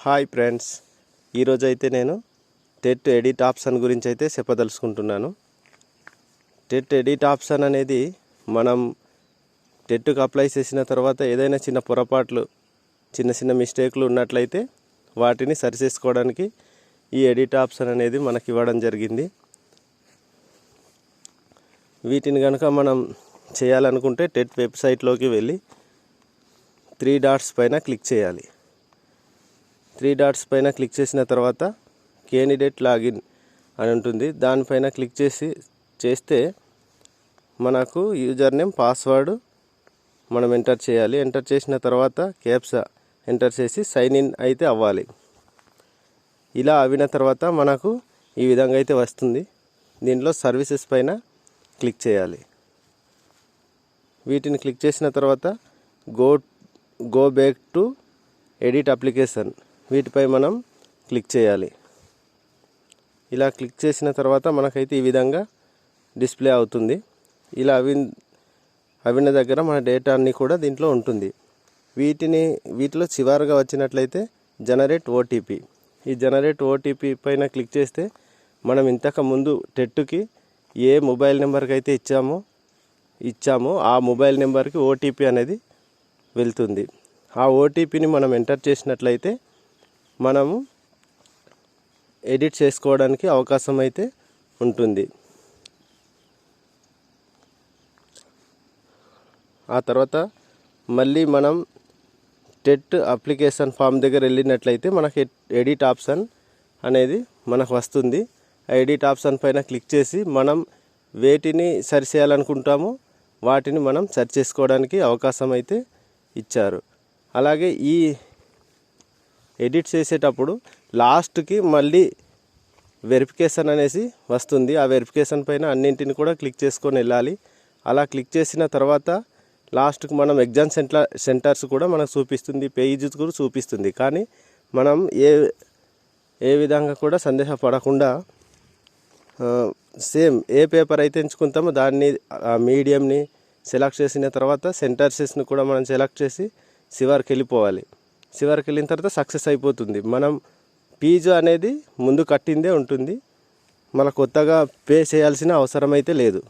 Hi friends, ఈరోజు అయితే నేను టెట్ ఎడిట్ ఆప్షన్ గురించి అయితే చెప్పదలుచుకుంటున్నాను. టెట్ ఎడిట్ ఆప్షన్ అనేది మనం టెట్కి అప్లై చేసిన తర్వాత ఏదైనా చిన్న పొరపాట్లు, చిన్న మిస్టేక్లు ఉన్నట్లయితే వాటిని సరిచేసుకోవడానికి ఈ ఎడిట్ ఆప్షన్ అనేది మనకి ఇవ్వడం జరిగింది. వీటిని కనుక మనం చేయాలనుకుంటే టెట్ వెబ్సైట్లోకి వెళ్ళి 3 డాట్స్ పైన క్లిక్ చేయాలి. 3 డాట్స్ పైన క్లిక్ చేసిన తర్వాత కేండిడేట్ లాగిన్ అని ఉంటుంది. దానిపైన క్లిక్ చేస్తే మనకు యూజర్ నేమ్, పాస్వర్డ్ మనం ఎంటర్ చేయాలి. ఎంటర్ చేసిన తర్వాత క్యాప్చా ఎంటర్ చేసి సైన్ ఇన్ అయితే అవ్వాలి. ఇలా అవిన తర్వాత మనకు ఈ విధంగా అయితే వస్తుంది. దీంట్లో సర్వీసెస్ పైన క్లిక్ చేయాలి. వీటిని క్లిక్ చేసిన తర్వాత go back to edit application, వీటిపై మనం క్లిక్ చేయాలి. ఇలా క్లిక్ చేసిన తర్వాత మనకైతే ఈ విధంగా డిస్ప్లే అవుతుంది. ఇలా అవిన దగ్గర మన డేటా అన్నీ కూడా దీంట్లో ఉంటుంది. వీటిలో చివరిగా వచ్చినట్లయితే జనరేట్ ఓటీపీ. ఈ జనరేట్ ఓటీపీ పైన క్లిక్ చేస్తే మనం ఇంతకు ముందు టెట్కి ఏ మొబైల్ నెంబర్కి అయితే ఇచ్చామో ఆ మొబైల్ నెంబర్కి ఓటీపీ అనేది వెళ్తుంది. ఆ ఓటీపీని మనం ఎంటర్ చేసినట్లయితే మనము ఎడిట్ చేసుకోవడానికి అవకాశం అయితే ఉంటుంది. ఆ తర్వాత మళ్ళీ మనం టెట్ అప్లికేషన్ ఫామ్ దగ్గర వెళ్ళినట్లయితే మనకి ఎడిట్ ఆప్షన్ అనేది మనకు వస్తుంది. ఆ ఎడిట్ ఆప్షన్ పైన క్లిక్ చేసి మనం వేటిని సరి చేయాలనుకుంటామో వాటిని మనం సరి చేసుకోవడానికి అవకాశం అయితే ఇచ్చారు. అలాగే ఈ ఎడిట్ చేసేటప్పుడు లాస్ట్కి మళ్ళీ వెరిఫికేషన్ అనేసి వస్తుంది. ఆ వెరిఫికేషన్ పైన అన్నింటిని కూడా క్లిక్ చేసుకొని వెళ్ళాలి. అలా క్లిక్ చేసిన తర్వాత లాస్ట్కి మనం ఎగ్జామ్ సెంటర్స్ కూడా మనకు చూపిస్తుంది, పేజెస్ కూడా చూపిస్తుంది. కానీ మనం ఏ విధంగా కూడా సందేహపడకుండా సేమ్ ఏ పేపర్ అయితే ఎంచుకుంటామో దాన్ని మీడియంని సెలెక్ట్ చేసిన తర్వాత సెంటర్సెస్ని కూడా మనం సెలెక్ట్ చేసి చివరికి వెళ్ళిపోవాలి. చివరికి వెళ్ళిన తర్వాత సక్సెస్ అయిపోతుంది. మనం ఫీజు అనేది ముందు కట్టిందే ఉంటుంది, మన కొత్తగా పే చేయాల్సిన అవసరం అయితే లేదు.